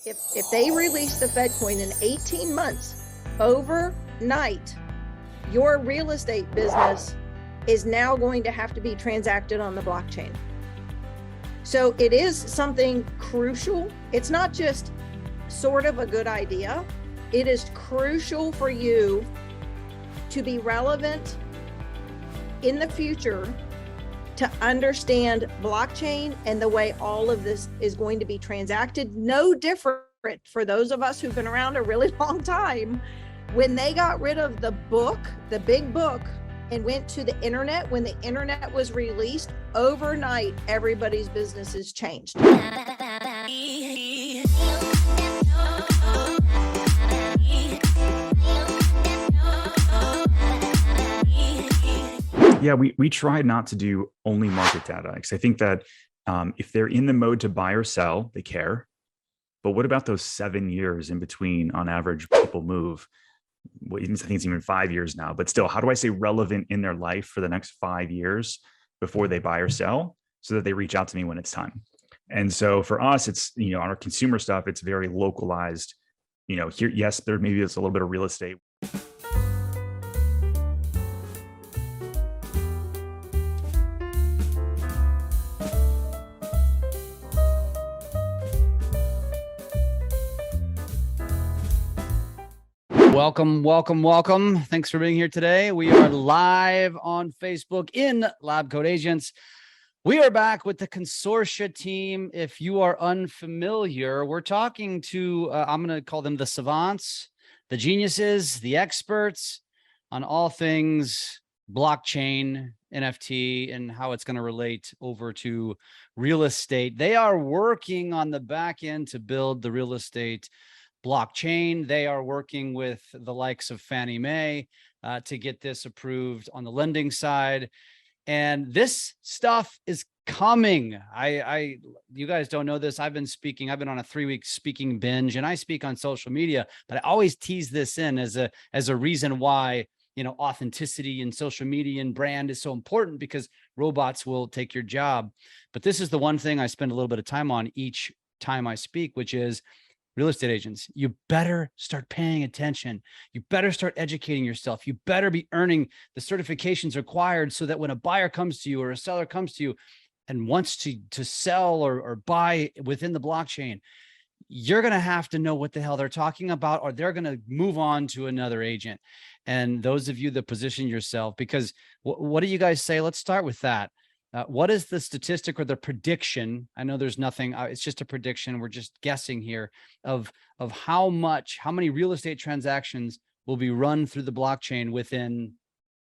If they release the Fed coin in 18 months, overnight, your real estate business is now going to have to be transacted on the blockchain. So it is something crucial. It's not just sort of a good idea. It is crucial for you to be relevant in the future, to understand blockchain and the way all of this is going to be transacted. No different for those of us who've been around a really long time. When they got rid of the book, the big book, and went to the internet, when the internet was released, overnight, everybody's businesses changed. Yeah, we try not to do only market data, because I think that if they're in the mode to buy or sell, they care. But what about those 7 years in between? On average, people move. Well, I think it's even 5 years now, but still, how do I stay relevant in their life for the next 5 years before they buy or sell, so that they reach out to me when it's time? And so for us, it's, on our consumer stuff, it's very localized. Here, yes, there maybe it's a little bit of real estate. Welcome. Thanks for being here today. We are live on Facebook in LabCoatAgents. We are back with the consortia team. If you are unfamiliar, we're talking to, I'm going to call them the savants, the geniuses, the experts on all things blockchain, NFT, and how it's going to relate over to real estate. They are working on the back end to build the real estate blockchain. They are working with the likes of Fannie Mae to get this approved on the lending side. And this stuff is coming. You guys don't know this. I've been on a 3-week speaking binge, and I speak on social media, but I always tease this in as a reason why, authenticity in social media and brand is so important, because robots will take your job. But this is the one thing I spend a little bit of time on each time I speak, which is real estate agents. You better start paying attention. You better start educating yourself. You better be earning the certifications required, so that when a buyer comes to you or a seller comes to you and wants to sell or buy within the blockchain, you're going to have to know what the hell they're talking about, or they're going to move on to another agent. And those of you that position yourself, because what do you guys say? Let's start with that. What is the statistic or the prediction? I know there's nothing, it's just a prediction. We're just guessing here of how many real estate transactions will be run through the blockchain within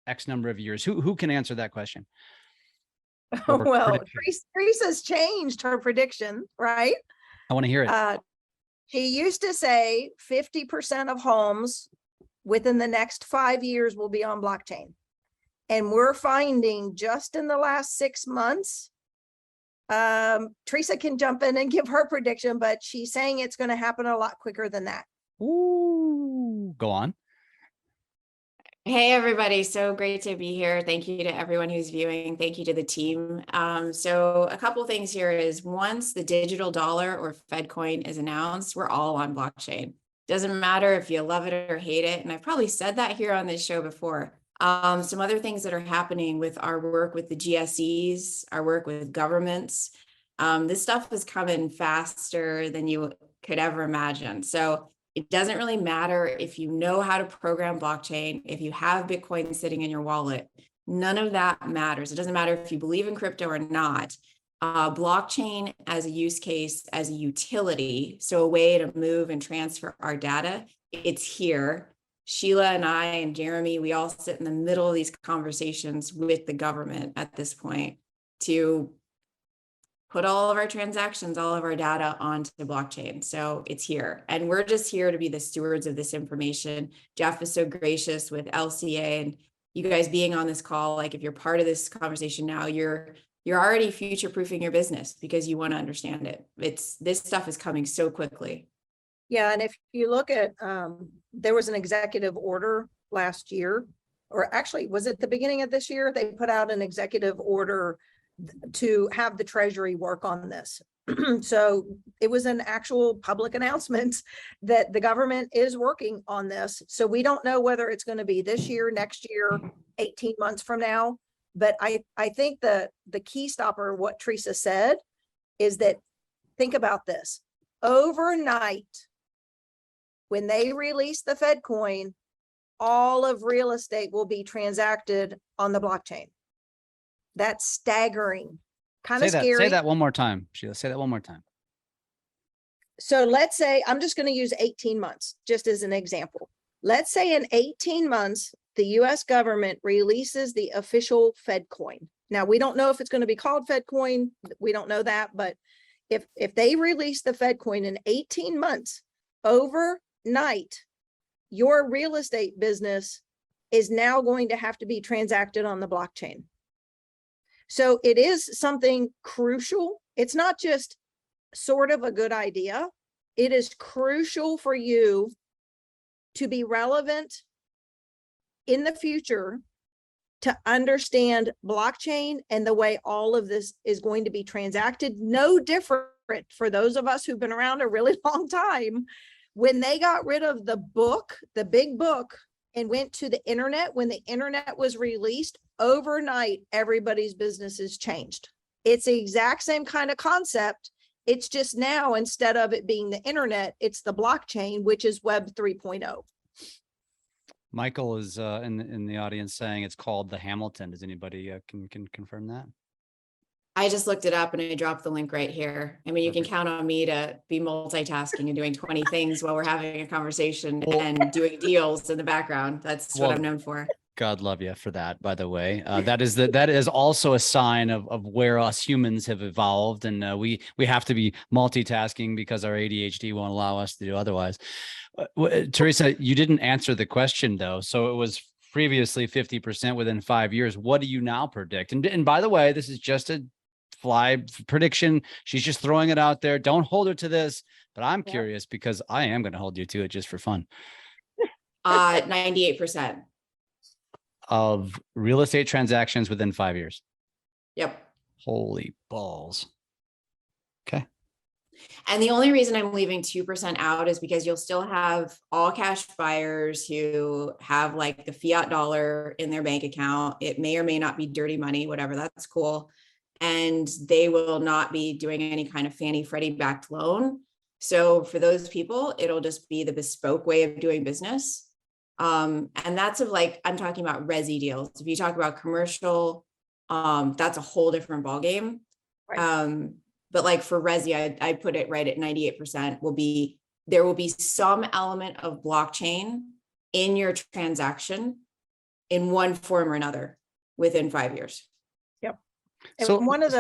X number of years. Who can answer that question? Well, Teresa's changed her prediction, right? I want to hear it. She used to say 50% of homes within the next 5 years will be on blockchain. And we're finding just in the last 6 months, Teresa can jump in and give her prediction, but she's saying it's going to happen a lot quicker than that. Ooh, go on. Hey, everybody. So great to be here. Thank you to everyone who's viewing. Thank you to the team. So a couple things here is, once the digital dollar or Fed coin is announced, we're all on blockchain. Doesn't matter if you love it or hate it. And I've probably said that here on this show before. Some other things that are happening with our work with the GSEs, our work with governments, this stuff is coming faster than you could ever imagine. So it doesn't really matter if you know how to program blockchain, if you have Bitcoin sitting in your wallet, none of that matters. It doesn't matter if you believe in crypto or not. Blockchain as a use case, as a utility, so a way to move and transfer our data, it's here. Sheila and I and Jeremy, we all sit in the middle of these conversations with the government at this point to put all of our transactions, all of our data onto the blockchain. So it's here. And we're just here to be the stewards of this information. Jeff is so gracious with LCA and you guys being on this call. Like, if you're part of this conversation now, you're already future-proofing your business because you want to understand it. This stuff is coming so quickly. Yeah, and if you look at, there was an executive order last year, or actually, was it the beginning of this year? They put out an executive order to have the Treasury work on this. So it was an actual public announcement that the government is working on this. So we don't know whether it's going to be this year, next year, 18 months from now. But I think the key stopper, what Teresa said, is that think about this. Overnight, when they release the Fed coin, all of real estate will be transacted on the blockchain. That's staggering. Kind of scary. Say that one more time, Sheila. Say that one more time. So let's say, I'm just going to use 18 months, just as an example. Let's say in 18 months, the US government releases the official Fed coin. Now, we don't know if it's going to be called Fed coin. We don't know that. But if they release the Fed coin in 18 months, overnight, your real estate business is now going to have to be transacted on the blockchain. So it is something crucial. It's not just sort of a good idea. It is crucial for you to be relevant in the future, to understand blockchain and the way all of this is going to be transacted. No different for those of us who've been around a really long time. When they got rid of the book, the big book, and went to the internet, when the internet was released, overnight, everybody's businesses changed. It's the exact same kind of concept. It's just now, instead of it being the internet, it's the blockchain, which is Web 3.0. Michael is in the audience saying it's called the Hamilton. Does anybody can confirm that? I just looked it up and I dropped the link right here. I mean, you can count on me to be multitasking and doing 20 things while we're having a conversation and doing deals in the background. That's what I'm known for. God love you for that, by the way. That is also a sign of where us humans have evolved, and we have to be multitasking because our ADHD won't allow us to do otherwise. Teresa, you didn't answer the question though. So it was previously 50% within 5 years. What do you now predict? And by the way, this is just a fly prediction. She's just throwing it out there. Don't hold her to this, but I'm curious because I am going to hold you to it just for fun. 98%. Of real estate transactions within 5 years. Yep. Holy balls. Okay. And the only reason I'm leaving 2% out is because you'll still have all cash buyers who have like the fiat dollar in their bank account. It may or may not be dirty money, whatever, that's cool. And they will not be doing any kind of Fannie Freddie backed loan. So for those people, it'll just be the bespoke way of doing business. And that's of like, I'm talking about resi deals. If you talk about commercial, that's a whole different ballgame. Right. But like for resi, I put it right at 98% there will be some element of blockchain in your transaction in one form or another within 5 years. Yep. And so one of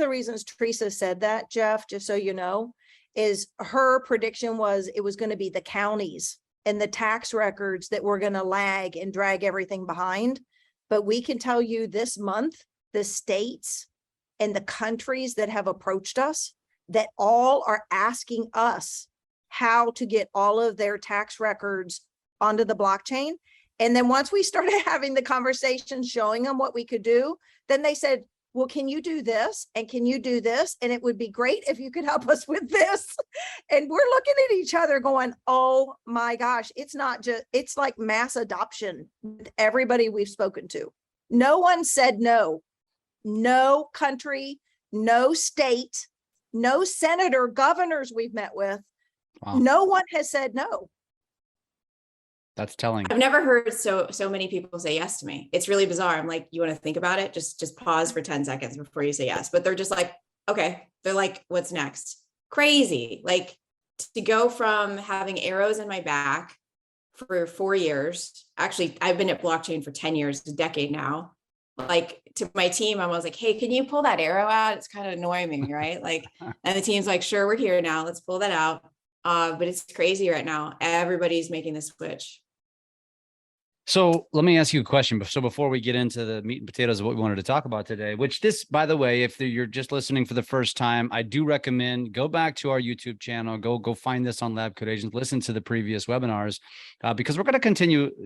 the reasons Teresa said that, Jeff, just so you know, is her prediction was it was going to be the counties and the tax records that were going to lag and drag everything behind. But we can tell you this month, the states and the countries that have approached us, that all are asking us how to get all of their tax records onto the blockchain. And then once we started having the conversation, showing them what we could do, then they said, well, can you do this? And can you do this? And it would be great if you could help us with this. And we're looking at each other going, oh my gosh, it's not just, it's like mass adoption with everybody we've spoken to. No one said no. No country, no state, no senator, governors we've met with. Wow. No one has said no. That's telling. I've never heard so many people say yes to me. It's really bizarre. I'm like, you want to think about it? Just pause for 10 seconds before you say yes. But they're just like, okay. They're like, what's next? Crazy. Like to go from having arrows in my back for 4 years. Actually, I've been at blockchain for 10 years, a decade now. Like to my team, I was like, hey, can you pull that arrow out? It's kind of annoying me, right? Like, and the team's like, sure, we're here now. Let's pull that out. But it's crazy right now. Everybody's making the switch. So let me ask you a question. So before we get into the meat and potatoes of what we wanted to talk about today, which this, by the way, if you're just listening for the first time, I do recommend go back to our YouTube channel, go find this on LabCoatAgents, listen to the previous webinars, because we're going to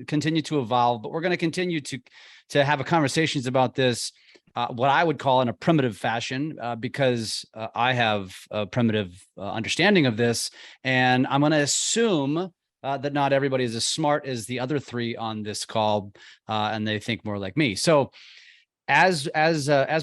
continue to evolve, but we're going to continue to have conversations about this, what I would call in a primitive fashion, because I have a primitive understanding of this, and I'm going to assume that not everybody is as smart as the other three on this call, and they think more like me. So as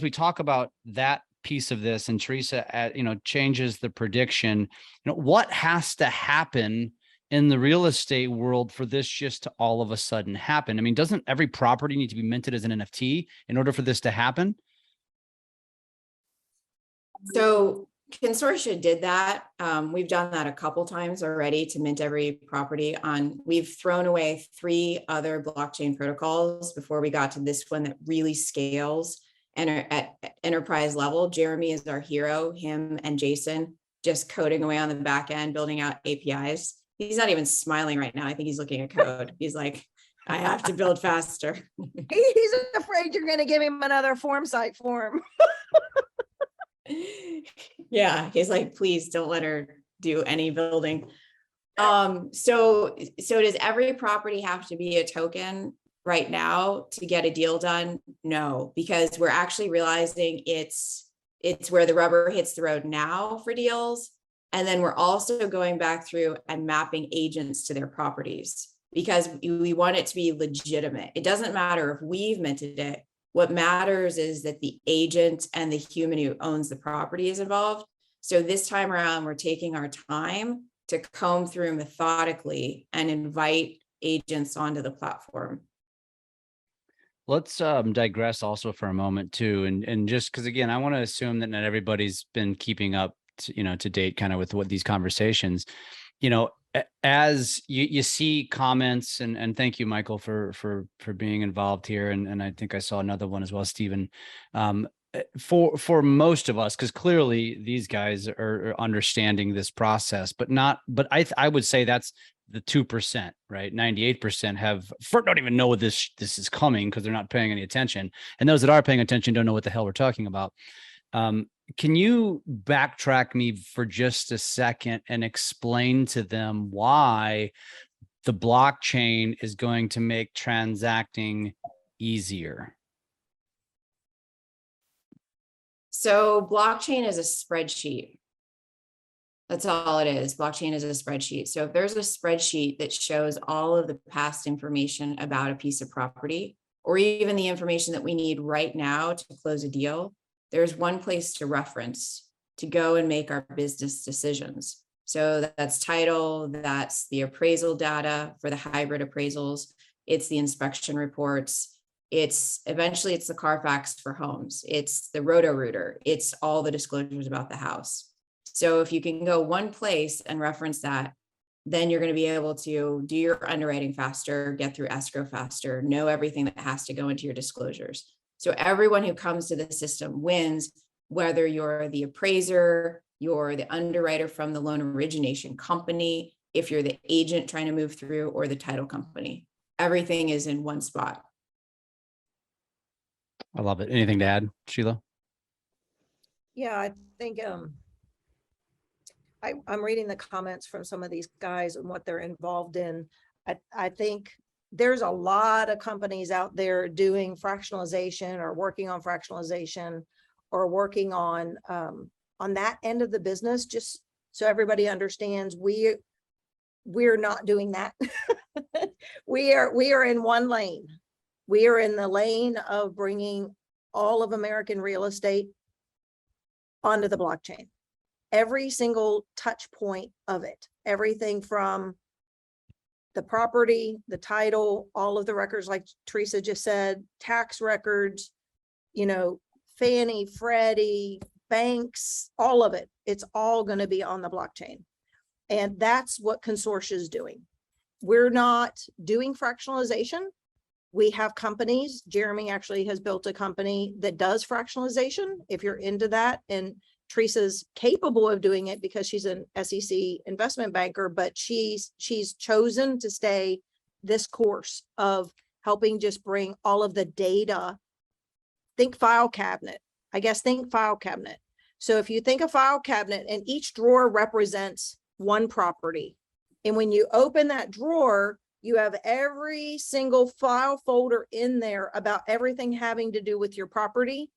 we talk about that piece of this, and Teresa, changes the prediction, what has to happen in the real estate world for this just to all of a sudden happen? I mean, doesn't every property need to be minted as an NFT in order for this to happen? So Consortia did that. We've done that a couple times already to mint every property on. We've thrown away 3 other blockchain protocols before we got to this one that really scales and at enterprise level. Jeremy is our hero, him and Jason just coding away on the back end, building out APIs. He's not even smiling right now. I think he's looking at code. He's like, I have to build faster. He's afraid you're going to give him another form site form. Yeah, he's like, please don't let her do any building. So does every property have to be a token right now to get a deal done? No, because we're actually realizing it's where the rubber hits the road now for deals. And then we're also going back through and mapping agents to their properties because we want it to be legitimate. It doesn't matter if we've minted it. What matters is that the agent and the human who owns the property is involved. So this time around, we're taking our time to comb through methodically and invite agents onto the platform. Let's digress also for a moment too, and just because again, I want to assume that not everybody's been keeping up, to date, kind of with what these conversations. As you see comments, and thank you, Michael, for being involved here, and I think I saw another one as well, Stephen. For most of us, because clearly these guys are understanding this process, but I would say that's the 2%, right? 98% don't even know what this is coming because they're not paying any attention, and those that are paying attention don't know what the hell we're talking about. Can you backtrack me for just a second and explain to them why the blockchain is going to make transacting easier? So blockchain is a spreadsheet. That's all it is. Blockchain is a spreadsheet. So if there's a spreadsheet that shows all of the past information about a piece of property, or even the information that we need right now to close a deal, there's one place to reference to go and make our business decisions. So that's title, that's the appraisal data for the hybrid appraisals, it's the inspection reports, eventually it's the Carfax for homes, it's the Roto-Rooter, it's all the disclosures about the house. So if you can go one place and reference that, then you're going to be able to do your underwriting faster, get through escrow faster, know everything that has to go into your disclosures. So everyone who comes to the system wins, whether you're the appraiser, you're the underwriter from the loan origination company, if you're the agent trying to move through, or the title company. Everything is in one spot. I love it. Anything to add, Sheila? Yeah, I think I'm reading the comments from some of these guys and what they're involved in. I think there's a lot of companies out there doing fractionalization or working on fractionalization or working on that end of the business. Just so everybody understands, we're not doing that. we are in one lane. We are in the lane of bringing all of American real estate onto the blockchain. Every single touch point of it, everything from the property, the title, all of the records, like Teresa just said, tax records, Fannie, Freddie, banks, all of it. It's all going to be on the blockchain. And that's what Consortia is doing. We're not doing fractionalization. We have companies. Jeremy actually has built a company that does fractionalization. If you're into that, and Teresa's capable of doing it because she's an SEC investment banker, but she's chosen to stay this course of helping just bring all of the data. Think file cabinet. I guess think file cabinet. So if you think a file cabinet and each drawer represents one property, and when you open that drawer, you have every single file folder in there about everything having to do with your property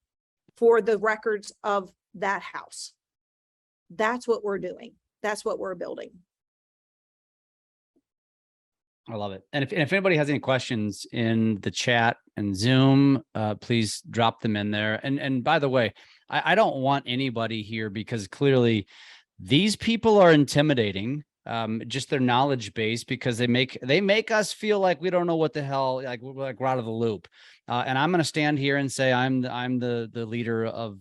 for the records of that house. That's what we're doing. That's what we're building. I love it. And if anybody has any questions in the chat and Zoom, please drop them in there. And by the way, I don't want anybody here, because clearly these people are intimidating, just their knowledge base, because they make us feel like we don't know what the hell, like we're out of the loop. And I'm going to stand here and say I'm the leader of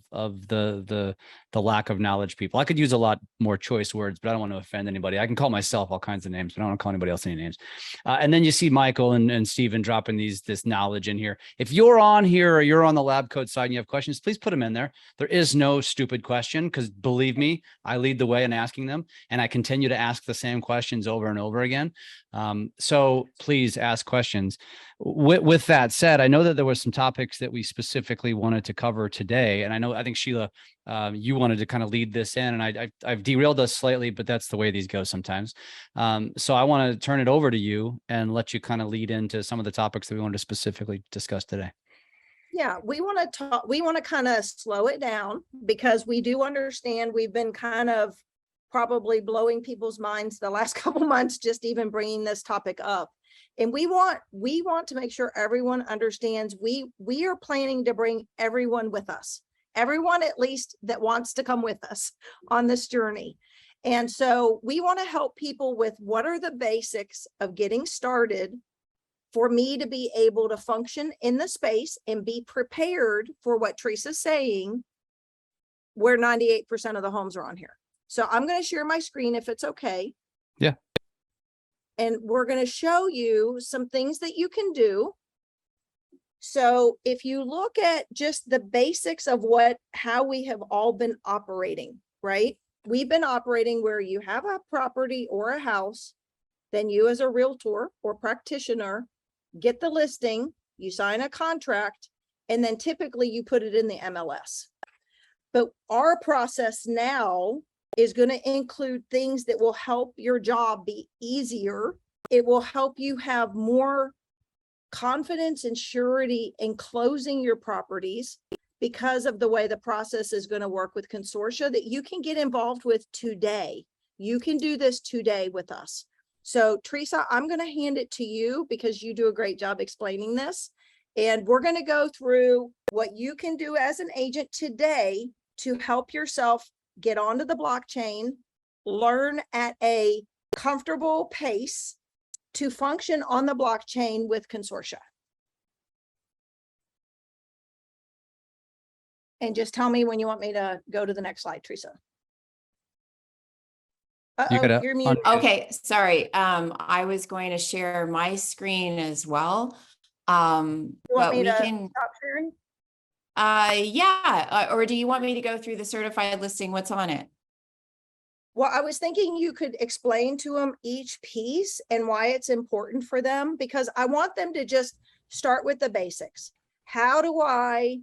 the lack of knowledge people. I could use a lot more choice words, but I don't want to offend anybody. I can call myself all kinds of names, but I don't want to call anybody else any names. And then you see Michael and Steven dropping this knowledge in here. If you're on here or you're on the lab coat side and you have questions, please put them in there. There is no stupid question, because believe me, I lead the way in asking them, and I continue to ask the same questions over and over again. So please ask questions. With that said, I know that there were some topics that we specifically wanted to cover today. And I think Sheila, you wanted to kind of lead this in, and I've derailed us slightly, but that's the way these go sometimes. So I want to turn it over to you and let you kind of lead into some of the topics that we wanted to specifically discuss today. Yeah, we want to kind of slow it down, because we do understand we've been kind of probably blowing people's minds the last couple months, just even bringing this topic up. And we want to make sure everyone understands we are planning to bring everyone with us, everyone at least that wants to come with us on this journey. And so we want to help people with what are the basics of getting started for me to be able to function in the space and be prepared for what Teresa's saying, where 98% of the homes are on here. So I'm going to share my screen if it's okay. Yeah. And we're going to show you some things that you can do. So if you look at just the basics of how we have all been operating, right? We've been operating where you have a property or a house, then you as a realtor or practitioner get the listing, you sign a contract, and then typically you put it in the MLS. But our process now is going to include things that will help your job be easier. It will help you have more confidence and surety in closing your properties because of the way the process is going to work with consortia that you can get involved with today. You can do this today with us. So Teresa, I'm going to hand it to you because you do a great job explaining this. And we're going to go through what you can do as an agent today to help yourself get onto the blockchain, learn at a comfortable pace to function on the blockchain with consortia. And just tell me when you want me to go to the next slide, Teresa. You're muted. Okay, sorry. I was going to share my screen as well. You want me to stop sharing? Yeah. Or do you want me to go through the certified listing? What's on it? Well, I was thinking you could explain to them each piece and why it's important for them, because I want them to just start with the basics. How do I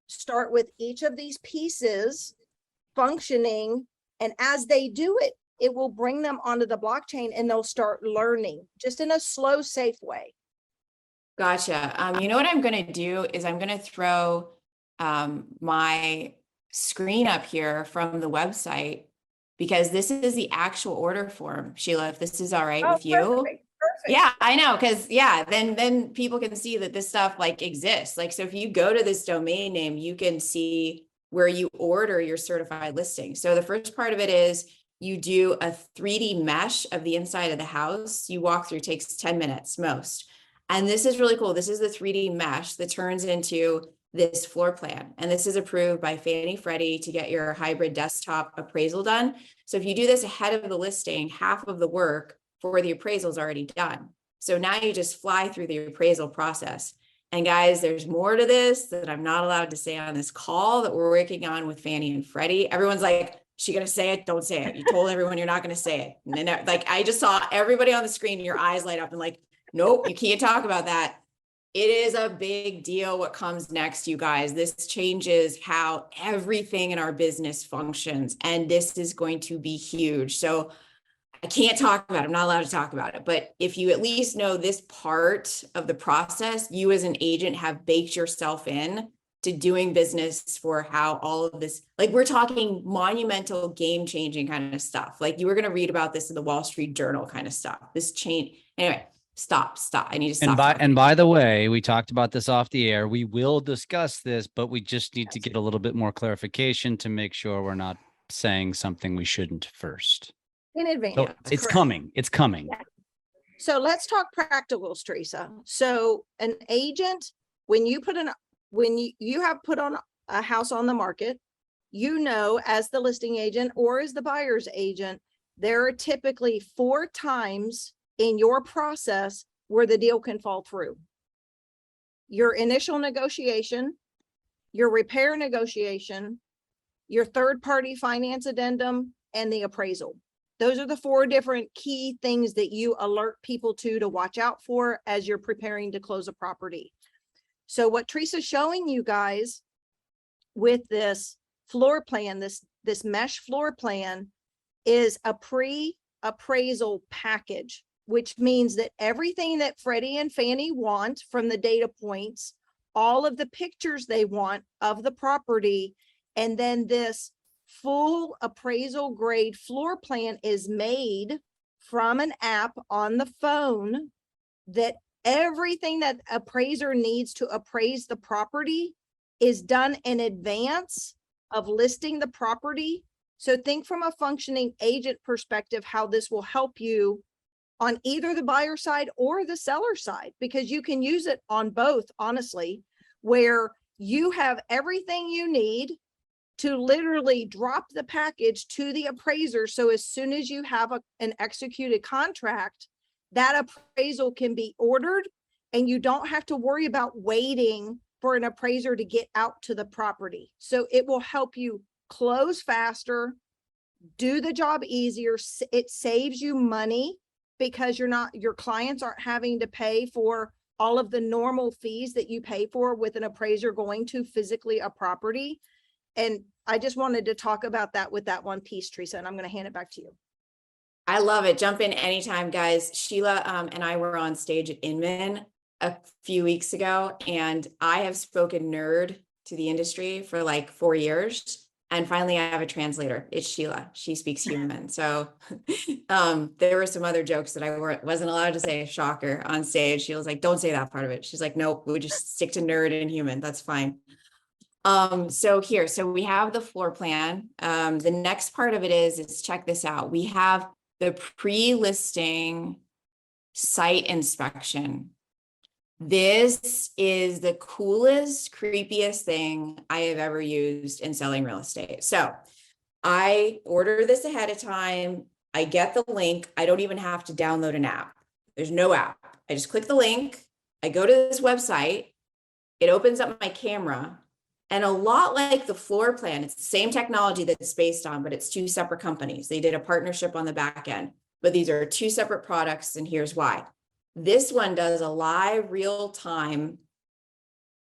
start with each of these pieces functioning? And as they do it, it will bring them onto the blockchain and they'll start learning just in a slow, safe way. Gotcha. You know what I'm going to do is I'm going to throw my screen up here from the website, because this is the actual order form. Sheila, if this is all right with you. Perfect. Yeah, I know. Cause yeah, then people can see that this stuff like exists. Like, so if you go to this domain name, you can see where you order your certified listing. So the first part of it is you do a 3D mesh of the inside of the house. You walk through, takes 10 minutes most. And this is really cool. This is the 3D mesh that turns into this floor plan. And this is approved by Fannie Freddie to get your hybrid desktop appraisal done. So if you do this ahead of the listing, half of the work for the appraisal is already done. So now you just fly through the appraisal process. And guys, there's more to this that I'm not allowed to say on this call that we're working on with Fannie and Freddie. Everyone's like, she gonna say it? Don't say it. You told everyone you're not gonna say it. And then like, I just saw everybody on the screen, your eyes light up and like, nope, you can't talk about that. It is a big deal what comes next, you guys. This changes how everything in our business functions, and this is going to be huge. So I can't talk about it. I'm not allowed to talk about it. But if you at least know this part of the process, you as an agent have baked yourself in to doing business for how all of this, like we're talking monumental, game-changing kind of stuff. Like you were going to read about this in the Wall Street Journal kind of stuff. This change. Anyway, stop. I need to stop. And by the way, we talked about this off the air. We will discuss this, but we just need to get a little bit more clarification to make sure we're not saying something we shouldn't first. In advance. So it's coming. It's coming. Yeah. So let's talk practicals, Teresa. So an agent, when you have put on a house on the market, as the listing agent or as the buyer's agent, there are typically 4 times in your process where the deal can fall through. Your initial negotiation, your repair negotiation, your third-party finance addendum, and the appraisal. Those are the 4 different key things that you alert people to watch out for as you're preparing to close a property. So what Teresa's showing you guys with this floor plan, this mesh floor plan, is a pre-appraisal package, which means that everything that Freddie and Fannie want from the data points, all of the pictures they want of the property, and then this full appraisal grade floor plan is made from an app on the phone, that everything that appraiser needs to appraise the property is done in advance of listing the property. So think from a functioning agent perspective, how this will help you on either the buyer side or the seller side, because you can use it on both, honestly, where you have everything you need to literally drop the package to the appraiser. So as soon as you have an executed contract, that appraisal can be ordered and you don't have to worry about waiting for an appraiser to get out to the property. So it will help you close faster, do the job easier. It saves you money because your clients aren't having to pay for all of the normal fees that you pay for with an appraiser going to physically a property. And I just wanted to talk about that with that one piece, Teresa, and I'm going to hand it back to you. I love it. Jump in anytime, guys. Sheila and I were on stage at Inman a few weeks ago, and I have spoken nerd to the industry for like 4 years. And finally, I have a translator. It's Sheila. She speaks human. So there were some other jokes that I wasn't allowed to say, shocker, on stage. She was like, don't say that part of it. She's like, nope, we just stick to nerd and human. That's fine. So we have the floor plan. The next part of it is check this out. We have the pre-listing site inspection. This is the coolest, creepiest thing I have ever used in selling real estate. So I order this ahead of time. I get the link. I don't even have to download an app. There's no app. I just click the link. I go to this website. It opens up my camera. And a lot like the floor plan, it's the same technology that it's based on, but it's 2 separate companies. They did a partnership on the back end, but these are 2 separate products, and here's why. This one does a live real-time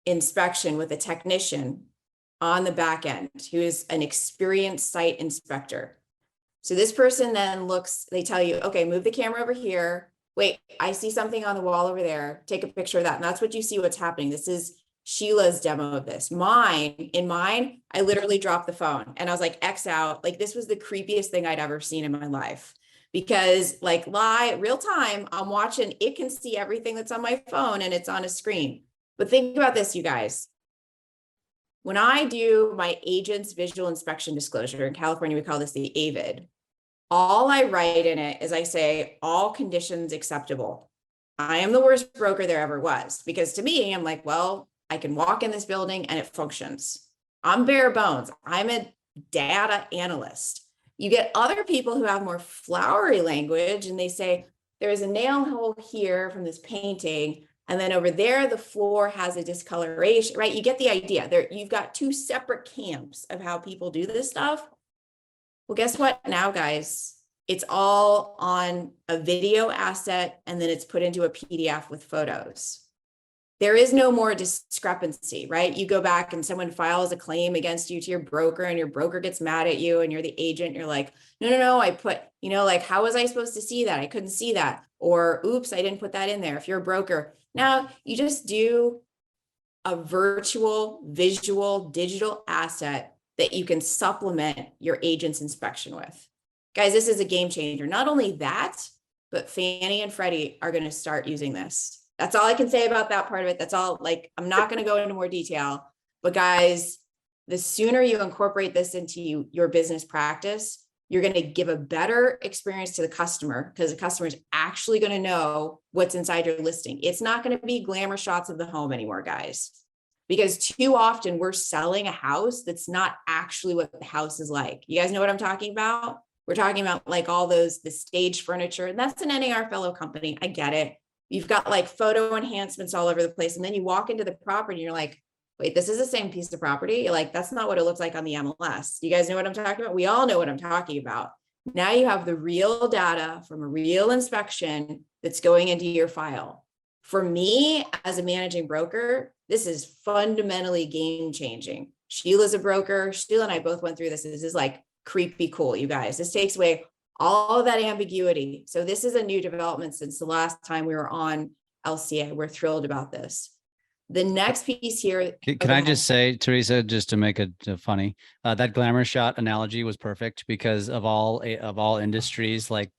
inspection with a technician on the back end who is an experienced site inspector. So this person then looks, they tell you, okay, move the camera over here. Wait, I see something on the wall over there. Take a picture of that. And that's what you see what's happening. This is Sheila's demo of this. In mine, I literally dropped the phone and I was like, X out. Like, this was the creepiest thing I'd ever seen in my life, because like real time, I'm watching, it can see everything that's on my phone and it's on a screen. But think about this, you guys. When I do my agent's visual inspection disclosure, in California, we call this the AVID. All I write in it is I say, all conditions acceptable. I am the worst broker there ever was, because to me, I'm like, well, I can walk in this building and it functions. I'm bare bones. I'm a data analyst. You get other people who have more flowery language and they say, there is a nail hole here from this painting. And then over there, the floor has a discoloration, right? You get the idea. You've got 2 separate camps of how people do this stuff. Well, guess what now, guys? It's all on a video asset, and then it's put into a PDF with photos. there is no more discrepancy, right? You go back and someone files a claim against you to your broker and your broker gets mad at you and you're the agent. You're like, no, I put, like, how was I supposed to see that? I couldn't see that. Or, oops, I didn't put that in there. If you're a broker, now you just do a virtual, visual, digital asset that you can supplement your agent's inspection with. Guys, this is a game changer. Not only that, but Fannie and Freddie are going to start using this. That's all I can say about that part of it. That's all. Like, I'm not going to go into more detail, but guys, the sooner you incorporate this into your business practice, you're going to give a better experience to the customer, because the customer is actually going to know what's inside your listing. It's not going to be glamour shots of the home anymore, guys, because too often we're selling a house that's not actually what the house is like. You guys know what I'm talking about? We're talking about like all the stage furniture, and that's an NAR fellow company. I get it. You've got like photo enhancements all over the place. And then you walk into the property and you're like, wait, this is the same piece of property. You're like, that's not what it looks like on the MLS. You guys know what I'm talking about? We all know what I'm talking about. Now you have the real data from a real inspection that's going into your file. For me, as a managing broker, this is fundamentally game changing. Sheila's a broker. Sheila and I both went through this. This is like creepy cool, you guys. This takes away all of that ambiguity. So this is a new development since the last time we were on LCA. We're thrilled about this. The next piece here. Can I just say, Teresa, just to make it funny, that glamour shot analogy was perfect, because of all industries, like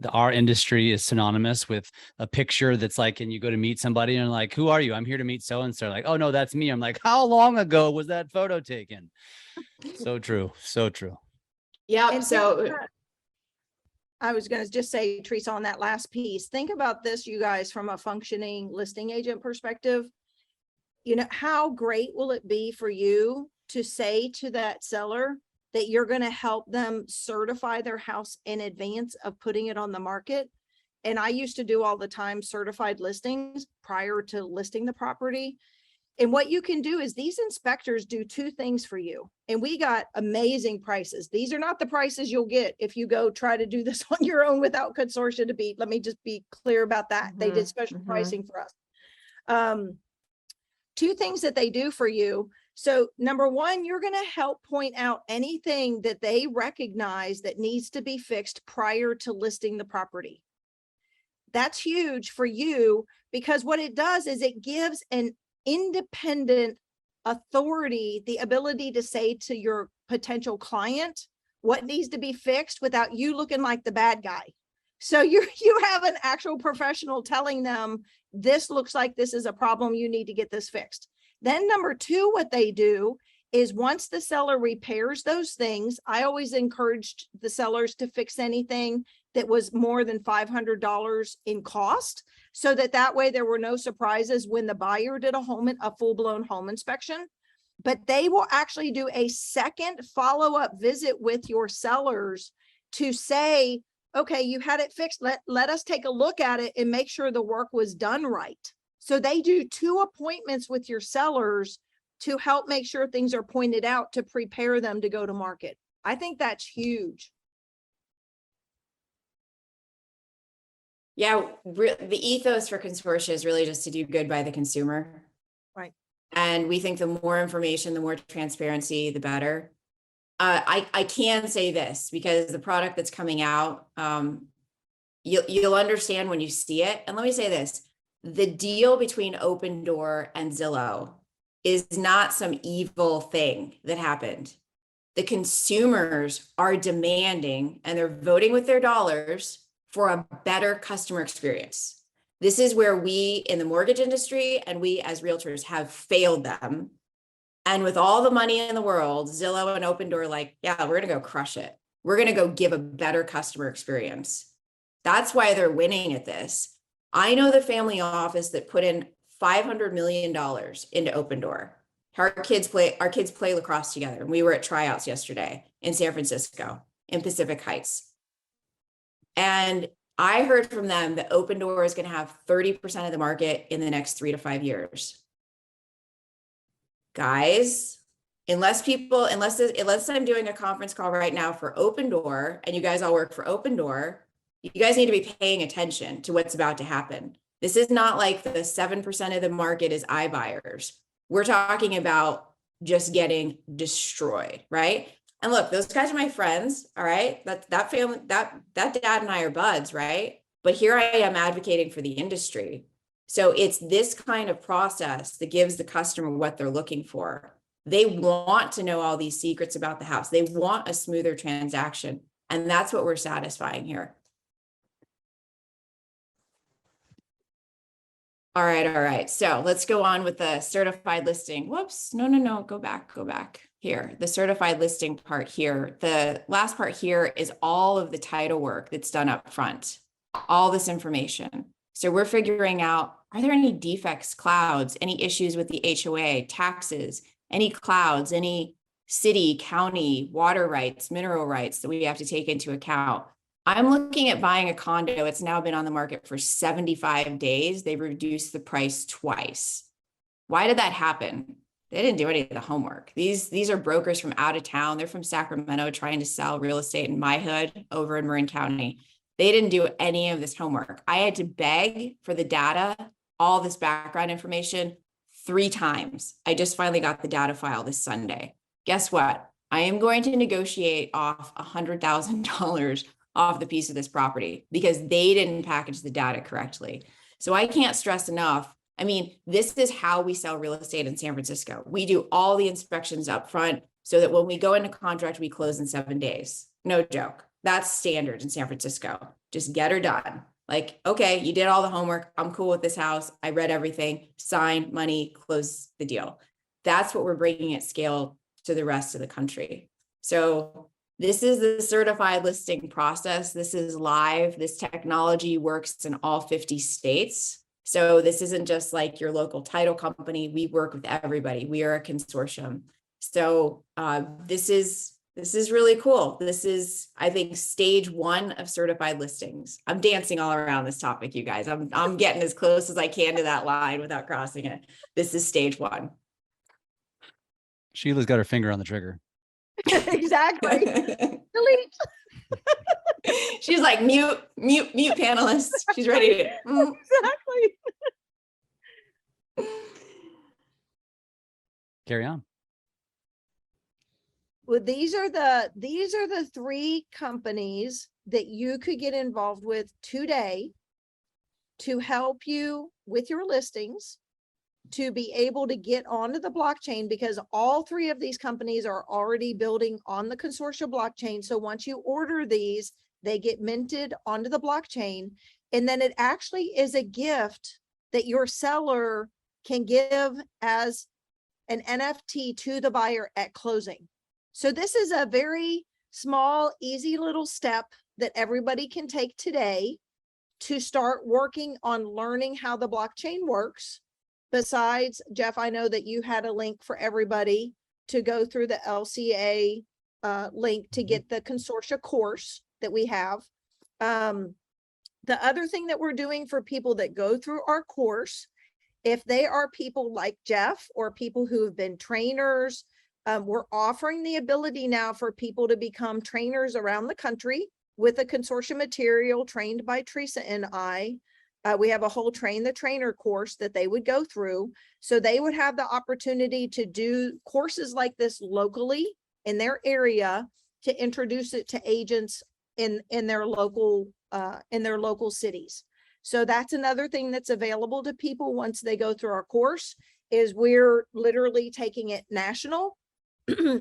our industry is synonymous with a picture that's like, and you go to meet somebody and like, who are you? I'm here to meet so-and-so. Like, oh no, that's me. I'm like, how long ago was that photo taken? So true. So true. Yeah. And so I was going to just say, Teresa, on that last piece, think about this, you guys, from a functioning listing agent perspective. How great will it be for you to say to that seller that you're going to help them certify their house in advance of putting it on the market? And I used to do all the time certified listings prior to listing the property. And what you can do is these inspectors do two things for you. And we got amazing prices. These are not the prices you'll get if you go try to do this on your own without consortia to beat. Let me just be clear about that. They did special pricing for us. Two things that they do for you. So number one, you're going to help point out anything that they recognize that needs to be fixed prior to listing the property. That's huge for you, because what it does is it gives an independent authority the ability to say to your potential client what needs to be fixed without you looking like the bad guy. So you have an actual professional telling them, this looks like this is a problem, you need to get this fixed. Then number two, what they do is once the seller repairs those things, I always encouraged the sellers to fix anything that was more than $500 in cost, so that way there were no surprises when the buyer did a full-blown home inspection. But they will actually do a second follow-up visit with your sellers to say, okay, you had it fixed. Let us take a look at it and make sure the work was done right. So they do two appointments with your sellers to help make sure things are pointed out to prepare them to go to market. I think that's huge. Yeah, the ethos for consortia is really just to do good by the consumer. Right. And we think the more information, the more transparency, the better. I can say this because the product that's coming out, you'll understand when you see it. And let me say this, the deal between Opendoor and Zillow is not some evil thing that happened. The consumers are demanding and they're voting with their dollars for a better customer experience. This is where we in the mortgage industry and we as realtors have failed them. And with all the money in the world, Zillow and Opendoor, like, yeah, we're going to go crush it. We're going to go give a better customer experience. That's why they're winning at this. I know the family office that put in $500 million into Opendoor. Our kids play lacrosse together. We were at tryouts yesterday in San Francisco, in Pacific Heights. And I heard from them that Opendoor is going to have 30% of the market in the next 3 to 5 years. Guys, unless I'm doing a conference call right now for Opendoor and you guys all work for Opendoor, you guys need to be paying attention to what's about to happen. This is not like the 7% of the market is iBuyers. We're talking about just getting destroyed, right? And look, those guys are my friends, all right? That family, that dad and I are buds, right? But here I am advocating for the industry. So it's this kind of process that gives the customer what they're looking for. They want to know all these secrets about the house. They want a smoother transaction. And that's what we're satisfying here. All right. So let's go on with the certified listing. Whoops. No. Go back here. The certified listing part here. The last part here is all of the title work that's done up front, all this information. So we're figuring out, are there any defects, clouds, any issues with the HOA, taxes, any clouds, any city, county, water rights, mineral rights that we have to take into account. I'm looking at buying a condo. It's now been on the market for 75 days. They reduced the price twice. Why did that happen? They didn't do any of the homework. These are brokers from out of town. They're from Sacramento trying to sell real estate in my hood over in Marin County. They didn't do any of this homework. I had to beg for the data, all this background information 3 times. I just finally got the data file this Sunday. Guess what? I am going to negotiate off $100,000 off the piece of this property because they didn't package the data correctly. So I can't stress enough. I mean, this is how we sell real estate in San Francisco. We do all the inspections up front so that when we go into contract, we close in 7 days. No joke. That's standard in San Francisco. Just get her done. Like, okay, you did all the homework. I'm cool with this house. I read everything, sign, money, close the deal. That's what we're bringing at scale to the rest of the country. So this is the certified listing process. This is live. This technology works in all 50 states. So this isn't just like your local title company. We work with everybody. We are a consortium. So this is really cool. This is, I think, stage 1 of certified listings. I'm dancing all around this topic, you guys. I'm getting as close as I can to that line without crossing it. This is stage 1. Sheila's got her finger on the trigger. Exactly. Delete. She's like, mute panelists. She's ready to. Exactly. Carry on. Well, these are the 3 companies that you could get involved with today to help you with your listings, to be able to get onto the blockchain, because all 3 of these companies are already building on the consortia blockchain. So once you order these, they get minted onto the blockchain. And then it actually is a gift that your seller can give as an NFT to the buyer at closing. So this is a very small, easy little step that everybody can take today to start working on learning how the blockchain works. Besides, Jeff, I know that you had a link for everybody to go through the LCA link to get the consortia course that we have. The other thing that we're doing for people that go through our course, if they are people like Jeff or people who have been trainers, we're offering the ability now for people to become trainers around the country with a consortium material trained by Teresa and I. We have a whole train the trainer course that they would go through. So they would have the opportunity to do courses like this locally in their area to introduce it to agents in their local cities. So that's another thing that's available to people once they go through our course, is we're literally taking it national.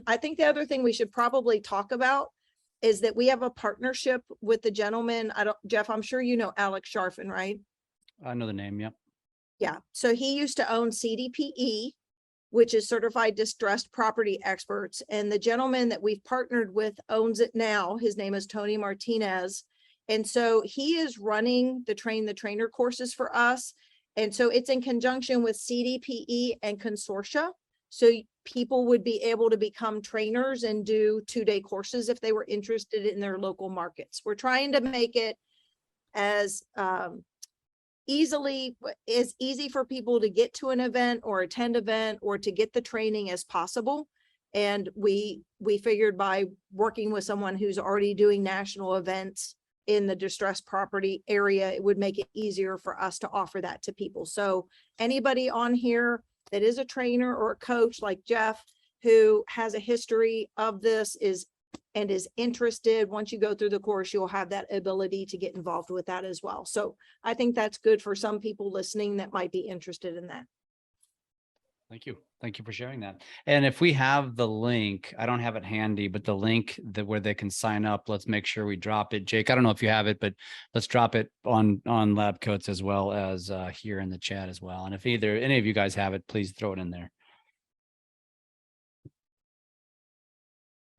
I think the other thing we should probably talk about is that we have a partnership with the gentleman. Jeff, I'm sure you know Alex Sharfin, right? I know the name. Yep. Yeah. So he used to own CDPE, which is Certified Distressed Property Experts. And the gentleman that we've partnered with owns it now. His name is Tony Martinez. And so he is running the Train the Trainer courses for us. And so it's in conjunction with CDPE and Consortia. So people would be able to become trainers and do 2-day courses if they were interested in their local markets. We're trying to make it as easy for people to get to an event or attend event or to get the training as possible. And we figured by working with someone who's already doing national events, in the distressed property area, it would make it easier for us to offer that to people. So anybody on here that is a trainer or a coach like Jeff, who has a history of this is interested, once you go through the course, you'll have that ability to get involved with that as well. So I think that's good for some people listening that might be interested in that. Thank you. Thank you for sharing that. And if we have the link, I don't have it handy, but the link that where they can sign up, let's make sure we drop it. Jake, I don't know if you have it, but let's drop it on LabCoats as well as here in the chat as well. And if any of you guys have it, please throw it in there.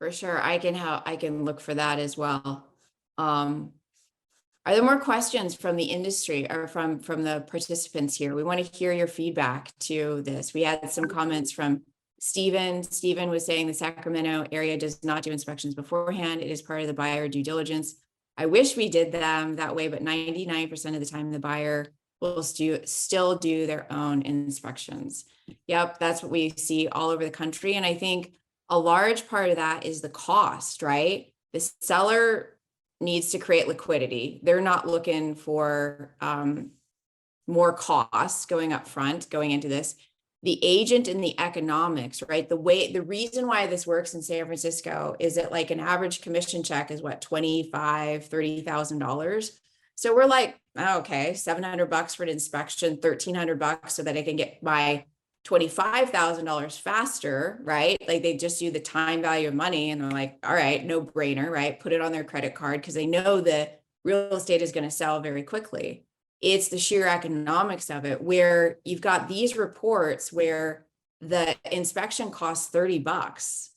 For sure. I can look for that as well. Are there more questions from the industry or from the participants here? We want to hear your feedback to this. We had some comments from Stephen. Stephen was saying the Sacramento area does not do inspections beforehand. It is part of the buyer due diligence. I wish we did them that way, but 99% of the time the buyer will still do their own inspections. Yep, that's what we see all over the country. And I think a large part of that is the cost, right? The seller needs to create liquidity. They're not looking for more costs going up front, going into this. The agent and the economics, right? The reason why this works in San Francisco is that like an average commission check is what, $25,000, $30,000. So we're like, oh, okay, $700 for an inspection, $1,300 so that I can get my $25,000 faster, right? Like they just do the time value of money and they're like, all right, no brainer, right? Put it on their credit card because they know that real estate is going to sell very quickly. It's the sheer economics of it where you've got these reports where the inspection costs $30.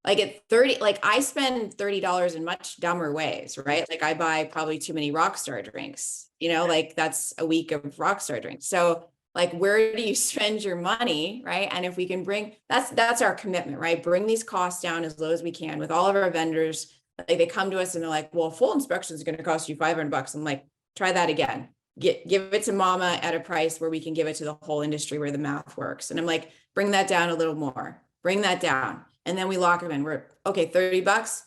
Like at 30, like I spend $30 in much dumber ways, right? Like I buy probably too many Rockstar drinks, like that's a week of Rockstar drinks. So like, where do you spend your money, right? And if we can bring, that's our commitment, right? Bring these costs down as low as we can with all of our vendors. Like they come to us and they're like, well, full inspection is going to cost you $500. I'm like, try that again. Give it to mama at a price where we can give it to the whole industry where the math works. And I'm like, bring that down a little more, bring that down. And then we lock them in. We're okay, $30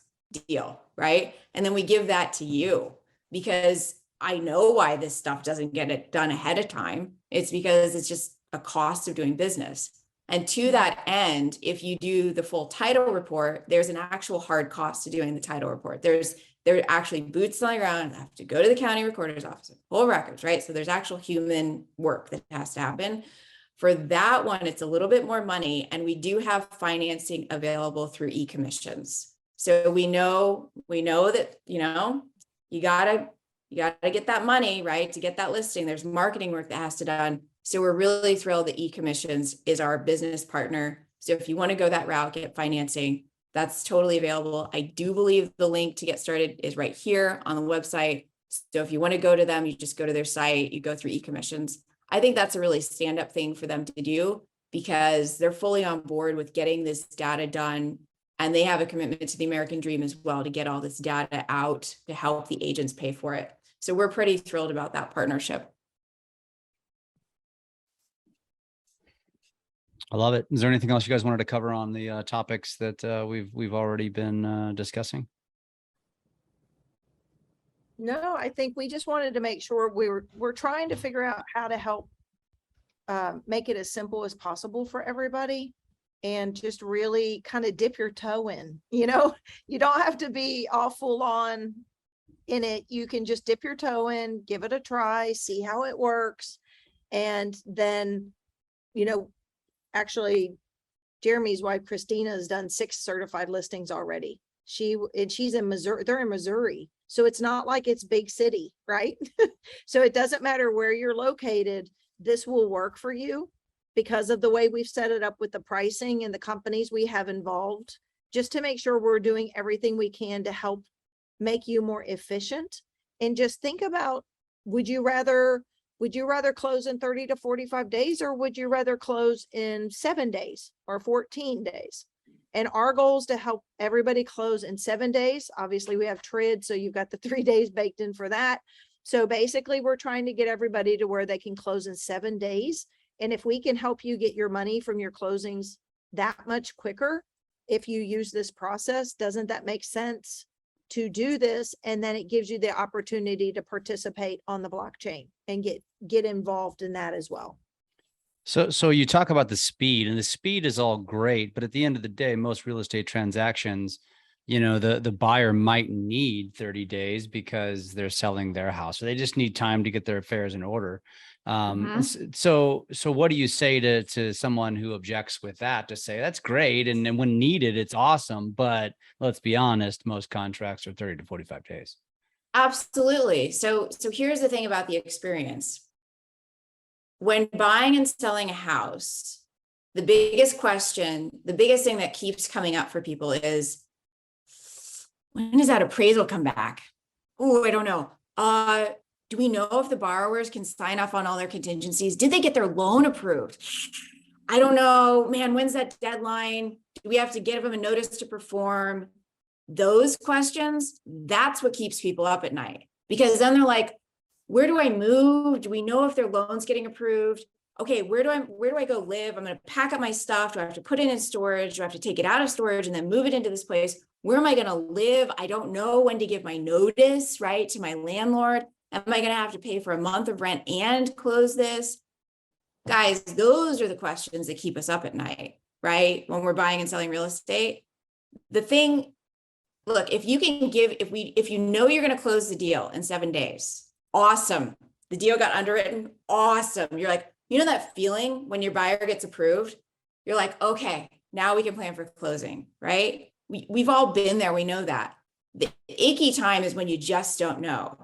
deal, right? And then we give that to you because I know why this stuff doesn't get it done ahead of time. It's because it's just a cost of doing business. And to that end, if you do the full title report, there's an actual hard cost to doing the title report. There are actually boots on the ground, have to go to the county recorder's office, pull records, right? So there's actual human work that has to happen. For that one, it's a little bit more money, and we do have financing available through e-commissions. So we know that, you gotta get that money, right? To get that listing, there's marketing work that has to be done. So we're really thrilled that e-commissions is our business partner. So if you want to go that route, get financing, that's totally available. I do believe the link to get started is right here on the website. So if you want to go to them, you just go to their site, you go through e-commissions. I think that's a really stand-up thing for them to do because they're fully on board with getting this data done. And they have a commitment to the American dream as well to get all this data out to help the agents pay for it. So we're pretty thrilled about that partnership. I love it. Is there anything else you guys wanted to cover on the topics that we've already been discussing? No, I think we just wanted to make sure we're trying to figure out how to help make it as simple as possible for everybody and just really kind of dip your toe in. You don't have to be all full on in it. You can just dip your toe in, give it a try, see how it works. And then, actually Jeremy's wife, Christina, has done 6 certified listings already. She's in Missouri. They're in Missouri. So it's not like it's big city, right? So it doesn't matter where you're located. This will work for you because of the way we've set it up with the pricing and the companies we have involved, just to make sure we're doing everything we can to help make you more efficient. And just think about, would you rather close in 30 to 45 days, or would you rather close in 7 days or 14 days? And our goal is to help everybody close in 7 days. Obviously we have TRID, so you've got the 3 days baked in for that. So basically we're trying to get everybody to where they can close in 7 days. And if we can help you get your money from your closings that much quicker, if you use this process, doesn't that make sense to do this. And then it gives you the opportunity to participate on the blockchain and get involved in that as well. So you talk about the speed, and the speed is all great, but at the end of the day, most real estate transactions, the buyer might need 30 days because they're selling their house, or they just need time to get their affairs in order. So what do you say to someone who objects with that, to say that's great, and then when needed, it's awesome, but let's be honest, most contracts are 30 to 45 days. Absolutely. So here's the thing about the experience. When buying and selling a house, the biggest thing that keeps coming up for people is, when does that appraisal come back? Oh, I don't know. Do we know if the borrowers can sign off on all their contingencies? Did they get their loan approved? I don't know, man, when's that deadline? Do we have to give them a notice to perform? Those questions, that's what keeps people up at night, because then they're like, where do I move? Do we know if their loan's getting approved? Okay, where do I go live? I'm going to pack up my stuff. Do I have to put it in storage? Do I have to take it out of storage and then move it into this place? Where am I going to live? I don't know when to give my notice, right, to my landlord. Am I going to have to pay for a month of rent and close this? Guys, those are the questions that keep us up at night, right? When we're buying and selling real estate. The thing, look, if you know you're going to close the deal in 7 days, awesome. The deal got underwritten, awesome. You're like, that feeling when your buyer gets approved, you're like, okay, now we can plan for closing, right? We've all been there. We know that. The achy time is when you just don't know.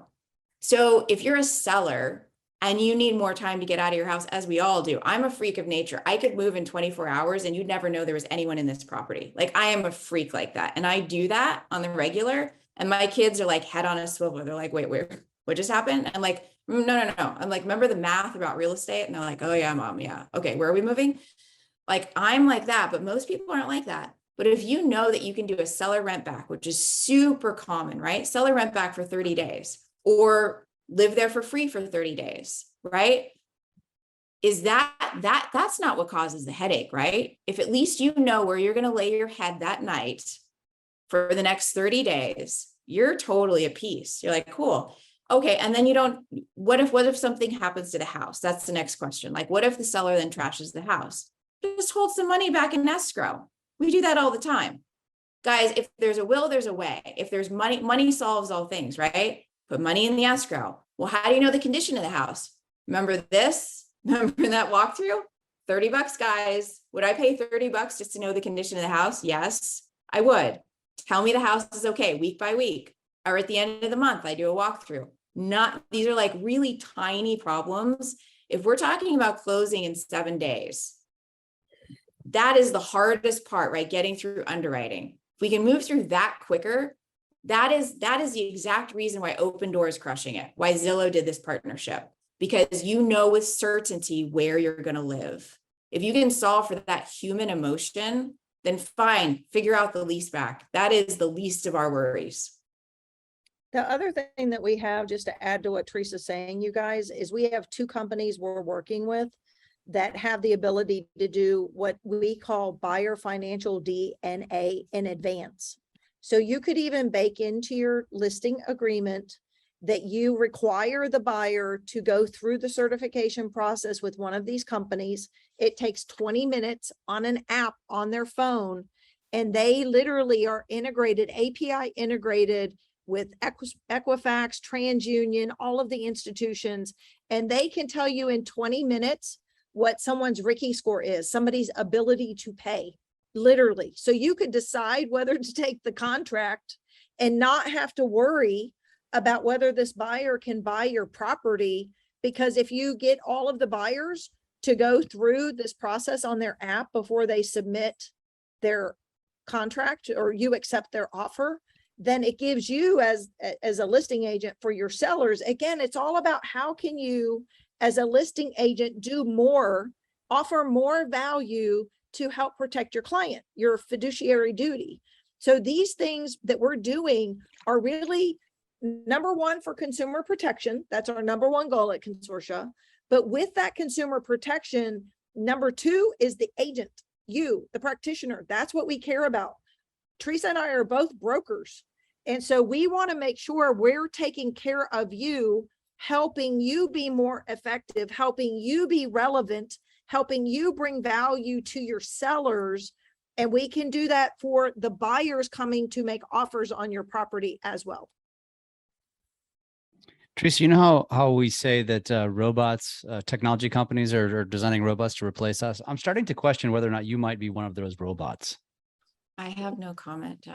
So if you're a seller and you need more time to get out of your house, as we all do, I'm a freak of nature. I could move in 24 hours and you'd never know there was anyone in this property. Like, I am a freak like that. And I do that on the regular. And my kids are like head on a swivel. They're like, wait, what just happened? I'm like, no. I'm like, remember the math about real estate? And they're like, oh yeah, mom. Yeah. Okay. Where are we moving? Like, I'm like that, but most people aren't like that. But if you know that you can do a seller rent back, which is super common, right? Seller rent back for 30 days or live there for free for 30 days, right? Is that's not what causes the headache, right? If at least you know where you're going to lay your head that night for the next 30 days, you're totally at peace. You're like, cool. Okay. And then what if something happens to the house? That's the next question. Like, what if the seller then trashes the house? Just hold some money back in escrow. We do that all the time. Guys, if there's a will, there's a way. If there's money solves all things, right? Put money in the escrow. Well, how do you know the condition of the house? Remember this? Remember that walkthrough? $30, guys. Would I pay $30 just to know the condition of the house? Yes, I would. Tell me the house is okay week by week. Or at the end of the month, I do a walkthrough. These are like really tiny problems. If we're talking about closing in 7 days, that is the hardest part, right? Getting through underwriting. If we can move through that quicker, that is the exact reason why Opendoor is crushing it, why Zillow did this partnership, because you know with certainty where you're going to live. If you can solve for that human emotion, then fine, figure out the lease back. That is the least of our worries. The other thing that we have, just to add to what Teresa's saying, you guys, is we have 2 companies we're working with that have the ability to do what we call buyer financial DNA in advance. So you could even bake into your listing agreement that you require the buyer to go through the certification process with one of these companies. It takes 20 minutes on an app on their phone, and they literally are integrated, API integrated with Equifax, TransUnion, all of the institutions, and they can tell you in 20 minutes what someone's Ricky score is, somebody's ability to pay, literally. So you could decide whether to take the contract and not have to worry about whether this buyer can buy your property, because if you get all of the buyers to go through this process on their app before they submit their contract or you accept their offer, then it gives you as a listing agent for your sellers. Again, it's all about how can you as a listing agent do more, offer more value to help protect your client, your fiduciary duty. So these things that we're doing are really number one for consumer protection. That's our number one goal at Consortia. But with that consumer protection, number 2 is the agent, you, the practitioner. That's what we care about. Teresa and I are both brokers. And so we want to make sure we're taking care of you, helping you be more effective, helping you be relevant, helping you bring value to your sellers. And we can do that for the buyers coming to make offers on your property as well. Teresa, you know how we say that robots, technology companies are designing robots to replace us? I'm starting to question whether or not you might be one of those robots. I have no comment.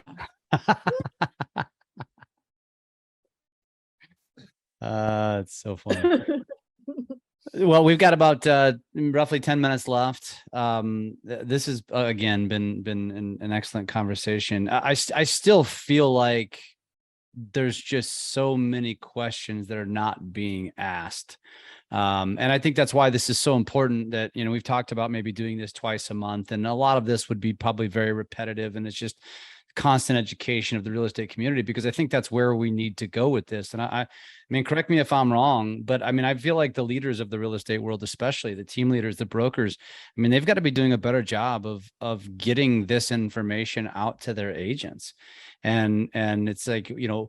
It's so funny. Well, we've got about roughly 10 minutes left. This has again been an excellent conversation. I still feel like there's just so many questions that are not being asked. And I think that's why this is so important that, you know, we've talked about maybe doing this twice a month, and a lot of this would be probably very repetitive, and it's just constant education of the real estate community, because I think that's where we need to go with this. And I mean, correct me if I'm wrong, but I mean, I feel like the leaders of the real estate world, especially the team leaders, the brokers, I mean, they've got to be doing a better job of getting this information out to their agents. And it's like, you know,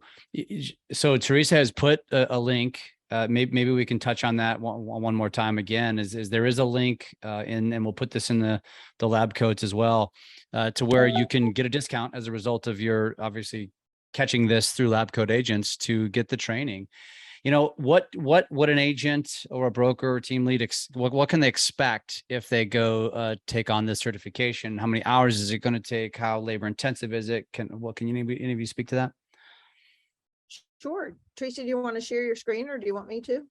so Teresa has put a link. Maybe we can touch on that one more time again. Is there is a link and we'll put this in the lab coats as well, to where you can get a discount as a result of your obviously catching this through LabCoatAgents to get the training. You know, what an agent or a broker or team lead, what can they expect if they go take on this certification? How many hours is it going to take? How labor intensive is it? Can any of you speak to that? Sure. Teresa, do you want to share your screen, or do you want me to?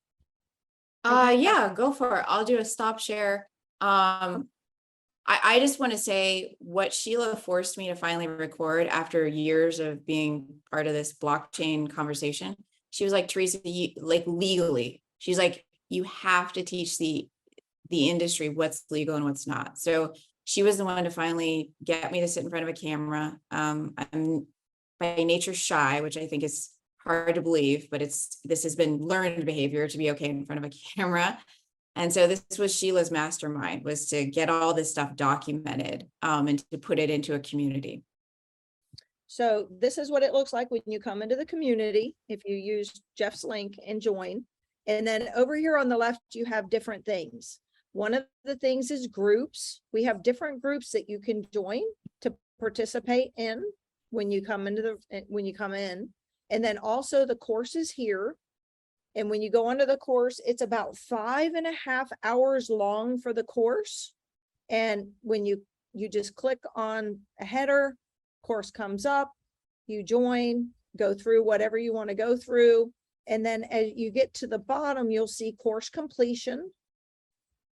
Yeah, go for it. I'll do a stop share. I just want to say what Sheila forced me to finally record after years of being part of this blockchain conversation. She was like, Teresa, like legally, she's like, you have to teach the industry what's legal and what's not. So she was the one to finally get me to sit in front of a camera. I'm by nature shy, which I think is hard to believe, but this has been learned behavior to be okay in front of a camera. And so this was Sheila's mastermind, was to get all this stuff documented and to put it into a community. So this is what it looks like when you come into the community, if you use Jeff's link and join. And then over here on the left, you have different things. One of the things is groups. We have different groups that you can join to participate in when you come in. And then also the courses here. And when you go onto the course, it's about 5.5 hours long for the course. And when you just click on a header, course comes up, you join, go through whatever you want to go through. And then as you get to the bottom, you'll see course completion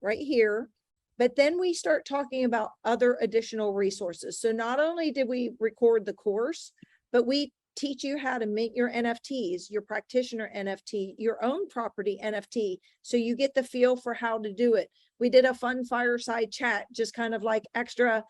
right here. But then we start talking about other additional resources. So not only did we record the course, but we teach you how to make your NFTs, your practitioner NFT, your own property NFT. So you get the feel for how to do it. We did a fun fireside chat, just kind of like extra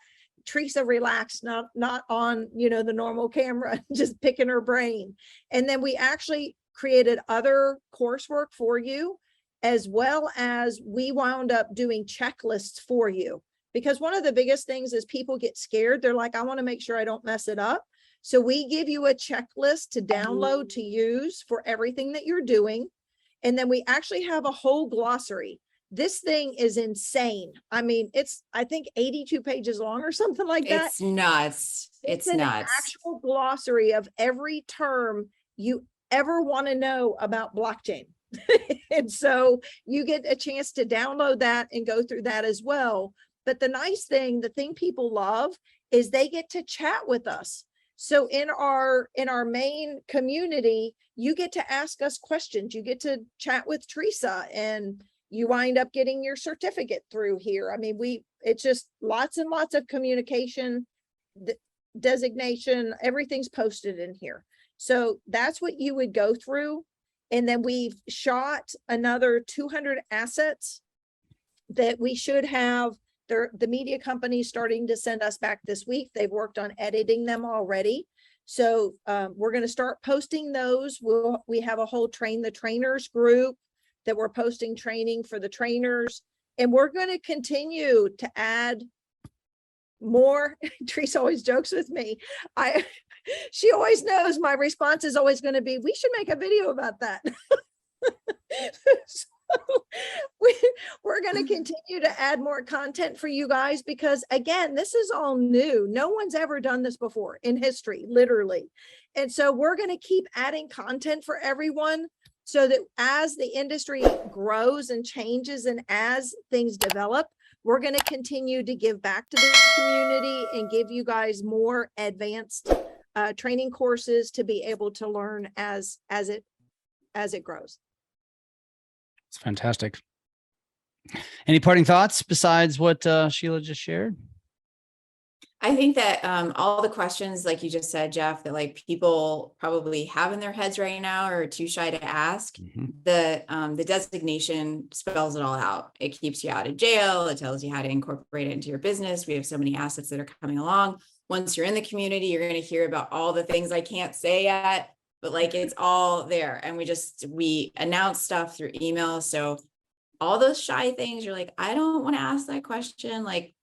Teresa relaxed, not on, you know, the normal camera, just picking her brain. And then we actually created other coursework for you, as well as we wound up doing checklists for you. Because one of the biggest things is people get scared. They're like, I want to make sure I don't mess it up. So we give you a checklist to download to use for everything that you're doing. And then we actually have a whole glossary. This thing is insane. I mean, it's, I think 82 pages long or something like that. It's nuts. It's an nuts. Actual glossary of every term you ever want to know about blockchain. And so you get a chance to download that and go through that as well. But the nice thing, the thing people love is they get to chat with us. So in our main community, you get to ask us questions. You get to chat with Teresa, and you wind up getting your certificate through here. I mean, it's just lots and lots of communication, designation, everything's posted in here. So that's what you would go through. And then we've shot another 200 assets that we should have. The media company starting to send us back this week. They've worked on editing them already. So we're going to start posting those. We have a whole train the trainers group that we're posting training for the trainers. And we're going to continue to add more. Teresa always jokes with me. She always knows my response is always going to be, we should make a video about that. So we're going to continue to add more content for you guys, because again, this is all new. No one's ever done this before in history, literally. And so we're going to keep adding content for everyone, so that as the industry grows and changes and as things develop, we're going to continue to give back to the community and give you guys more advanced training courses to be able to learn as it grows. It's fantastic. Any parting thoughts besides what Sheila just shared? I think that all the questions, like you just said, Jeff, that like people probably have in their heads right now or are too shy to ask, the designation spells it all out. It keeps you out of jail. It tells you how to incorporate it into your business. We have so many assets that are coming along. Once you're in the community, you're going to hear about all the things I can't say yet, but like it's all there. And we announce stuff through email. So all those shy things, you're like, I don't want to ask that question. Like,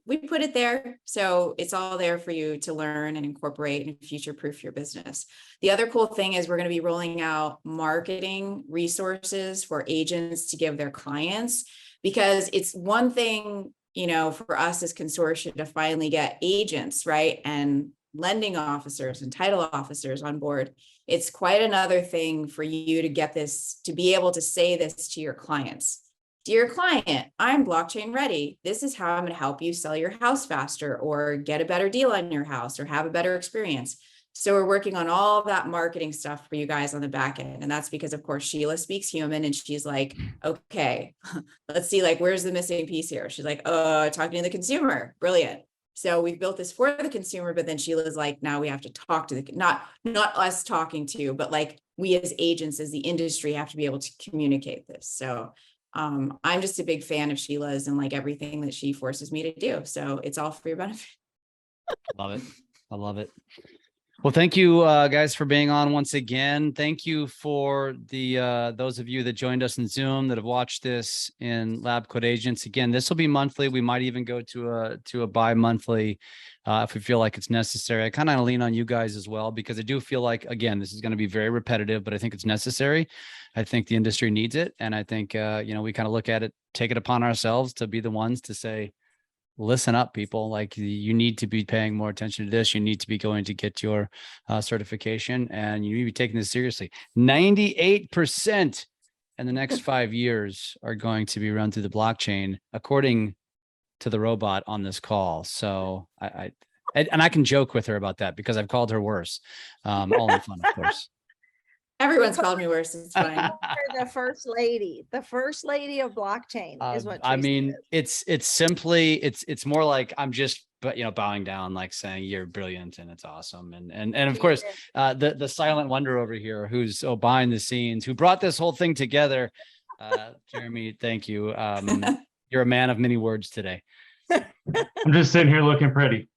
we put it there. So it's all there for you to learn and incorporate and future-proof your business. The other cool thing is we're going to be rolling out marketing resources for agents to give their clients, because it's one thing, you know, for us as consortia to finally get agents, right, and lending officers and title officers on board. It's quite another thing for you to get this, to be able to say this to your clients. Dear client, I'm blockchain ready. This is how I'm going to help you sell your house faster or get a better deal on your house or have a better experience. So we're working on all of that marketing stuff for you guys on the back end. And that's because, of course, Sheila speaks human and she's like, okay, let's see, like, where's the missing piece here? She's like, talking to the consumer. Brilliant. So we've built this for the consumer, but then Sheila's like, now we have to talk to the, not us talking to, but like we as agents, as the industry have to be able to communicate this. So I'm just a big fan of Sheila's and like everything that she forces me to do. So it's all for your benefit. Love it. I love it. Well, thank you guys for being on once again. Thank you for the those of you that joined us in Zoom, that have watched this in LabCoatAgents. Again, this will be monthly. We might even go to a bi-monthly if we feel like it's necessary. I kind of lean on you guys as well, because I do feel like, again, this is going to be very repetitive, but I think it's necessary. I think the industry needs it. And I think, you know, we kind of look at it, take it upon ourselves to be the ones to say, listen up, people, like you need to be paying more attention to this. You need to be going to get your certification, and you need to be taking this seriously. 98% in the next 5 years are going to be run through the blockchain, according to the robot on this call. So I can joke with her about that because I've called her worse. All in fun, of course. Everyone's called me worse. It's fine. The first lady of blockchain is what I Teresa mean, is. it's simply, it's more like I'm just, but you know, bowing down, like saying you're brilliant and it's awesome. And of course, the silent wonder over here, who's behind the scenes, who brought this whole thing together. Jeremy, thank you. You're a man of many words today. I'm just sitting here looking pretty.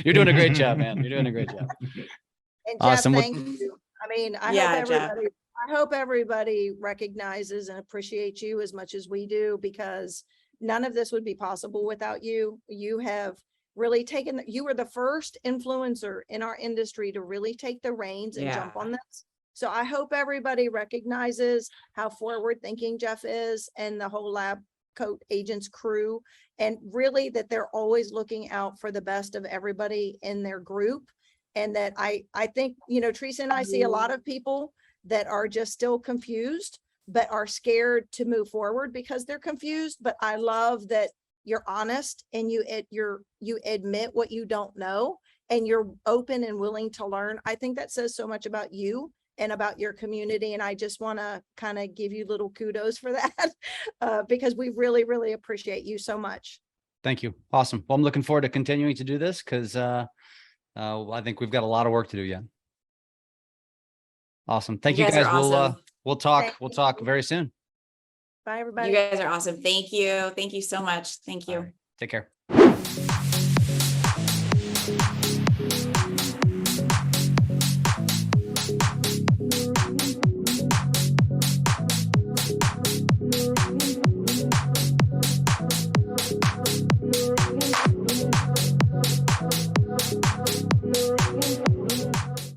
You're doing a great job, man. You're doing a great job. And Jeff, Awesome. thank you. I mean, I hope everybody recognizes and appreciates you as much as we do, because none of this would be possible without you. You have really you were the first influencer in our industry to really take the reins and jump on this. So I hope everybody recognizes how forward thinking Jeff is and the whole LabCoatAgents crew, and really that they're always looking out for the best of everybody in their group. And that I think, you know, Teresa and I see a lot of people that are just still confused, but are scared to move forward because they're confused. But I love that you're honest and you admit what you don't know, and you're open and willing to learn. I think that says so much about you and about your community. And I just want to kind of give you little kudos for that because we really, really appreciate you so much. Thank you. Awesome. Well, I'm looking forward to continuing to do this because I think we've got a lot of work to do yet. Awesome. Thank you guys. Awesome. We'll talk very soon. Bye, everybody. You guys are awesome. Thank you. Thank you so much. Thank you. All right. Take care.